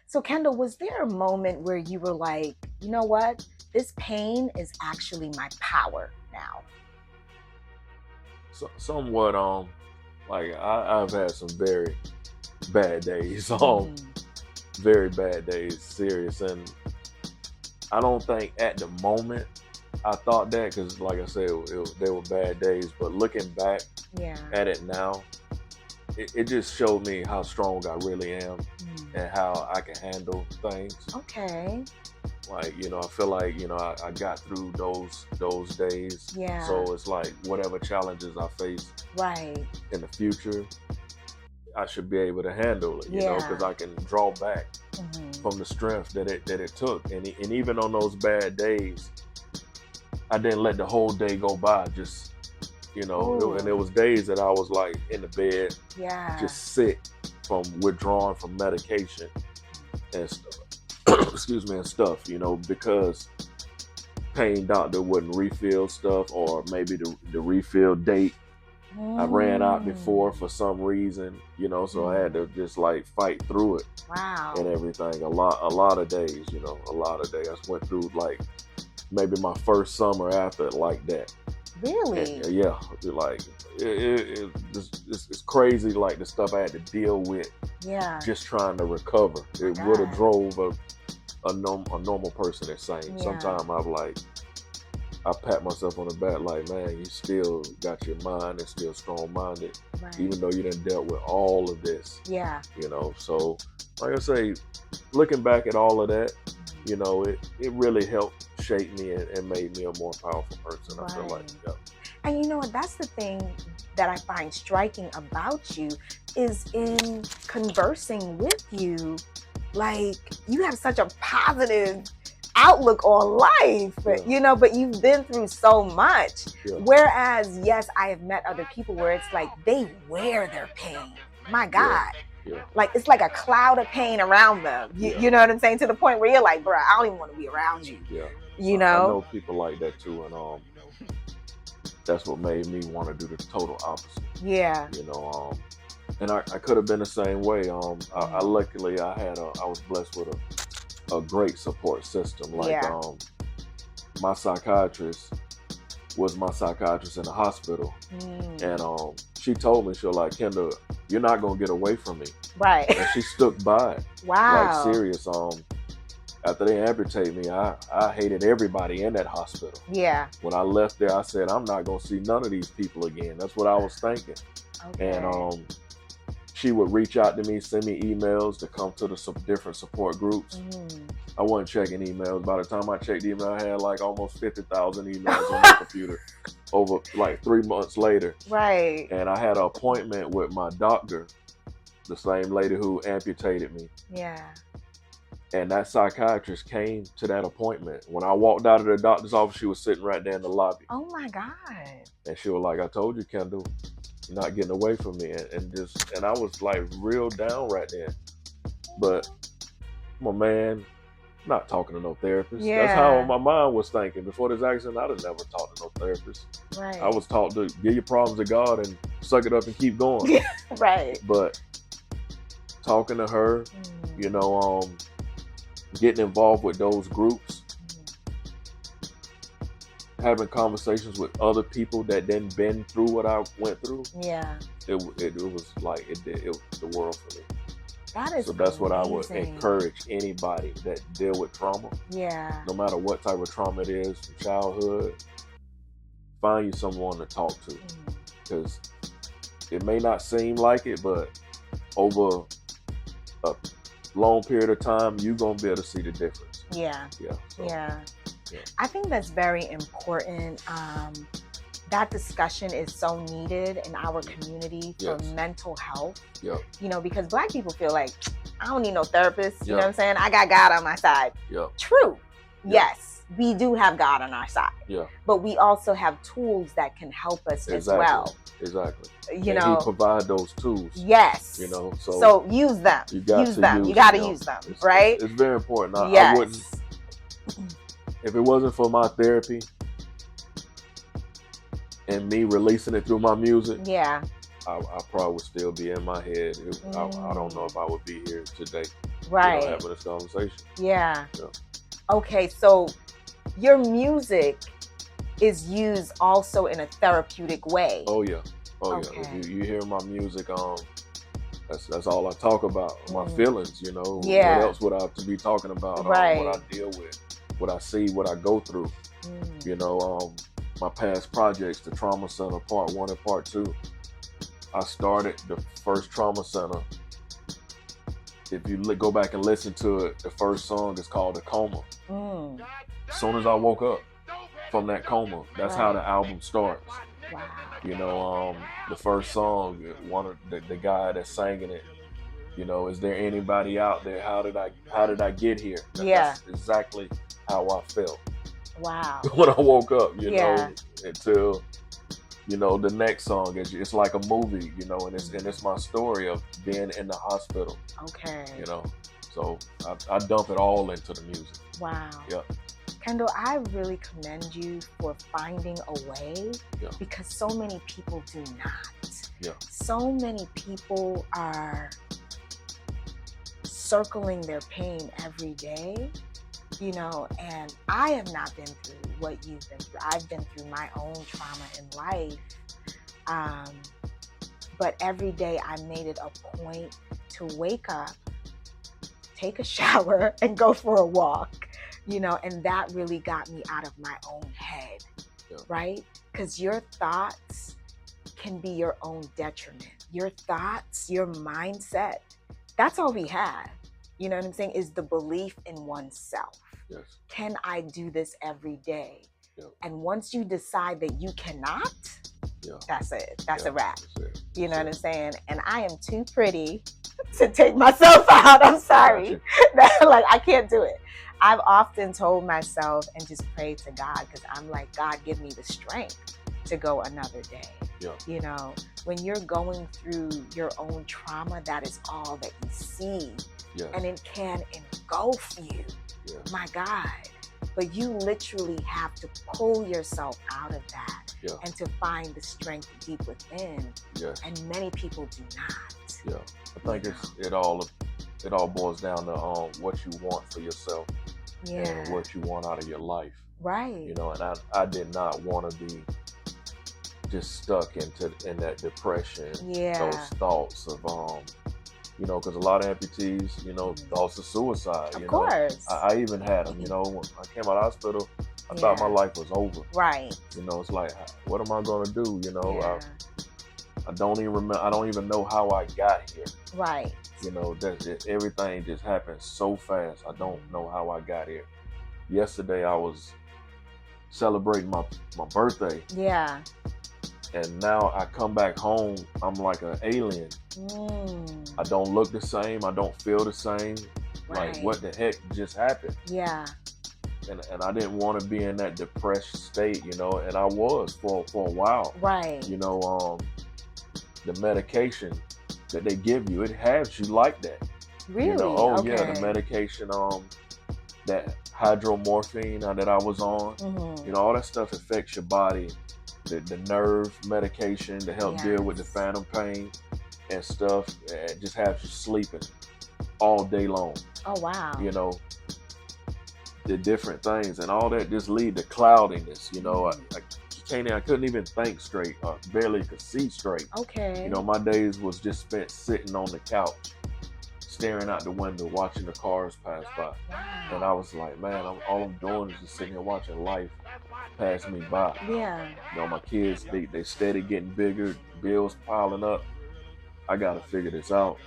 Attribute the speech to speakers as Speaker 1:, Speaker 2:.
Speaker 1: So, Kendall, was there a moment where you were like, you know what? This pain is actually my power now.
Speaker 2: So, somewhat like I've had some very bad days,
Speaker 1: Mm.
Speaker 2: very bad days, serious, and I don't think at the moment I thought that because, like I said, they were bad days. But looking back
Speaker 1: Yeah.
Speaker 2: at it now, it just showed me how strong I really am
Speaker 1: Mm.
Speaker 2: and how I can handle things.
Speaker 1: Okay.
Speaker 2: Like, I feel like, I got through those days.
Speaker 1: Yeah.
Speaker 2: So it's like whatever challenges I face
Speaker 1: Right.
Speaker 2: in the future, I should be able to handle it,
Speaker 1: Yeah.
Speaker 2: because I can draw back from the strength that it took. And even on those bad days, I didn't let the whole day go by. Just, and there was days that I was like in the bed,
Speaker 1: Yeah.
Speaker 2: just sick from withdrawing from medication and stuff. Excuse me, and stuff, because pain doctor wouldn't refill stuff, or maybe the refill date I ran out before for some reason, so I had to just like fight through it.
Speaker 1: Wow.
Speaker 2: And everything. A lot of days, a lot of days. I went through like maybe my first summer after like that.
Speaker 1: Really?
Speaker 2: And, yeah, like it's crazy, like the stuff I had to deal with.
Speaker 1: Yeah.
Speaker 2: Just trying to recover. It would have drove a normal person insane.
Speaker 1: Yeah.
Speaker 2: Sometimes I pat myself on the back like, man, you still got your mind and still strong-minded, even though you done dealt with all of this.
Speaker 1: Yeah.
Speaker 2: So like I say, looking back at all of that, it really helped shape me and made me a more powerful person. I feel like, yeah.
Speaker 1: And you know what? That's the thing that I find striking about you is in conversing with you, like you have such a positive outlook on life, but you've been through so much. Whereas, yes, I have met other people where it's like they wear their pain. My God. Like it's like a cloud of pain around them. You know what I'm saying? To the point where you're like, bro, I don't even want to be around you.
Speaker 2: I know people like that too, and that's what made me want to do the total opposite.
Speaker 1: Yeah.
Speaker 2: And I could have been the same way. I luckily I was blessed with a great support system. Like my psychiatrist was my psychiatrist in the hospital, and she told me, she was like, Kendall, you're not gonna get away from me.
Speaker 1: Right.
Speaker 2: And she stuck by it.
Speaker 1: Wow.
Speaker 2: Like serious. After they amputated me, I hated everybody in that hospital.
Speaker 1: Yeah.
Speaker 2: When I left there, I said, I'm not gonna see none of these people again. That's what I was thinking.
Speaker 1: Okay.
Speaker 2: And she would reach out to me, send me emails to come to the different support groups. I wasn't checking emails. By the time I checked email, I had like almost 50,000 emails on my computer over like 3 months later.
Speaker 1: Right.
Speaker 2: And I had an appointment with my doctor, the same lady who amputated me.
Speaker 1: Yeah.
Speaker 2: And that psychiatrist came to that appointment. When I walked out of the doctor's office, she was sitting right there in the lobby.
Speaker 1: Oh my God.
Speaker 2: And she was like, I told you, Kendall, you're not getting away from me. And I was like real down right there. But my man, not talking to no therapist.
Speaker 1: Yeah.
Speaker 2: That's how my mind was thinking. Before this accident, I'd have never talked to no therapist.
Speaker 1: Right.
Speaker 2: I was taught to give your problems to God and suck it up and keep going.
Speaker 1: Right.
Speaker 2: But talking to her, getting involved with those groups, having conversations with other people that then been through what I went through.
Speaker 1: Yeah.
Speaker 2: It was like it was the world for me.
Speaker 1: That is
Speaker 2: so that's
Speaker 1: amazing.
Speaker 2: What I would encourage anybody that deal with trauma.
Speaker 1: Yeah.
Speaker 2: No matter what type of trauma it is from childhood, find you someone to talk to, because it may not seem like it, but over a long period of time, you're gonna be able to see the difference.
Speaker 1: Yeah.
Speaker 2: Yeah. So,
Speaker 1: yeah. I think that's very important. That discussion is so needed in our community for mental health.
Speaker 2: Yep.
Speaker 1: Because Black people feel like, I don't need no therapist. You know what I'm saying? I got God on my side.
Speaker 2: Yep.
Speaker 1: True.
Speaker 2: Yep.
Speaker 1: Yes, we do have God on our side.
Speaker 2: Yeah.
Speaker 1: But we also have tools that can help us as well.
Speaker 2: Exactly.
Speaker 1: And he
Speaker 2: provide those tools.
Speaker 1: Yes. So use them. You got to use them, right?
Speaker 2: It's very important.
Speaker 1: Yes.
Speaker 2: I wouldn't. If it wasn't for my therapy and me releasing it through my music,
Speaker 1: I
Speaker 2: probably would still be in my head. I don't know if I would be here today.
Speaker 1: Right.
Speaker 2: having this conversation.
Speaker 1: Yeah.
Speaker 2: Yeah.
Speaker 1: Okay, so your music is used also in a therapeutic way.
Speaker 2: Oh yeah.
Speaker 1: Okay.
Speaker 2: If you hear my music, that's all I talk about. My feelings,
Speaker 1: Yeah.
Speaker 2: What else would I be talking about?
Speaker 1: Right.
Speaker 2: What I deal with, what I see, what I go through. My past projects, the Trauma Center Part 1 and Part 2. I started the first Trauma Center. If you go back and listen to it, the first song is called "The Coma." As soon as I woke up from that coma, that's how the album starts.
Speaker 1: Wow.
Speaker 2: The first song, one of the guy that's singing it, is there anybody out there? How did I get here? That's exactly how I felt.
Speaker 1: Wow.
Speaker 2: When I woke up,
Speaker 1: Yeah.
Speaker 2: until the next song it's like a movie, and it's my story of being in the hospital.
Speaker 1: Okay.
Speaker 2: So I dump it all into the music.
Speaker 1: Wow.
Speaker 2: Yeah.
Speaker 1: Kendall, I really commend you for finding a way, because so many people do not.
Speaker 2: Yeah.
Speaker 1: So many people are circling their pain every day, and I have not been through what you've been through. I've been through my own trauma in life. But every day I made it a point to wake up, take a shower, and go for a walk, and that really got me out of my own head, right? Because your thoughts can be your own detriment. Your thoughts, your mindset, that's all we have. You know what I'm saying? Is the belief in oneself.
Speaker 2: Yes.
Speaker 1: Can I do this every day?
Speaker 2: Yeah.
Speaker 1: And once you decide that you cannot, that's it. That's a wrap. You know what I'm saying? And I am too pretty to take myself out. I'm sorry. Like, I can't do it. I've often told myself and just prayed to God, because I'm like, God, give me the strength to go another day.
Speaker 2: Yeah.
Speaker 1: When you're going through your own trauma, that is all that you see.
Speaker 2: Yes.
Speaker 1: And it can engulf you.
Speaker 2: Yes.
Speaker 1: My God. But you literally have to pull yourself out of that and to find the strength deep within.
Speaker 2: Yes.
Speaker 1: And many people do not.
Speaker 2: Yeah. I think it all boils down to what you want for yourself and what you want out of your life.
Speaker 1: Right.
Speaker 2: And I did not want to be just stuck in that depression, those thoughts of because a lot of amputees, thoughts of suicide.
Speaker 1: Of course.
Speaker 2: I even had them. When I came out of the hospital, I thought my life was over.
Speaker 1: Right.
Speaker 2: It's like, what am I gonna do? I don't even remember. I don't even know how I got here.
Speaker 1: Right.
Speaker 2: Everything just happened so fast. I don't know how I got here. Yesterday I was celebrating my birthday.
Speaker 1: Yeah.
Speaker 2: And now I come back home, I'm like an alien. I don't look the same. I don't feel the same.
Speaker 1: Right.
Speaker 2: Like, what the heck just happened?
Speaker 1: Yeah.
Speaker 2: And I didn't want to be in that depressed state, and I was for a while.
Speaker 1: Right.
Speaker 2: The medication that they give you, it has you like that.
Speaker 1: Really?
Speaker 2: Yeah, the medication, that hydromorphine that I was on, all that stuff affects your body. The nerve medication to help deal with the phantom pain and stuff, it just has you sleeping all day long.
Speaker 1: Oh, wow.
Speaker 2: The different things and all that just lead to cloudiness. I couldn't even think straight. I barely could see straight.
Speaker 1: Okay.
Speaker 2: My days was just spent sitting on the couch, staring out the window, watching the cars pass by.
Speaker 1: Wow.
Speaker 2: And I was like, man, all I'm doing is just sitting here watching life pass me by.
Speaker 1: Yeah.
Speaker 2: My kids, they steady getting bigger, bills piling up. I gotta figure this out.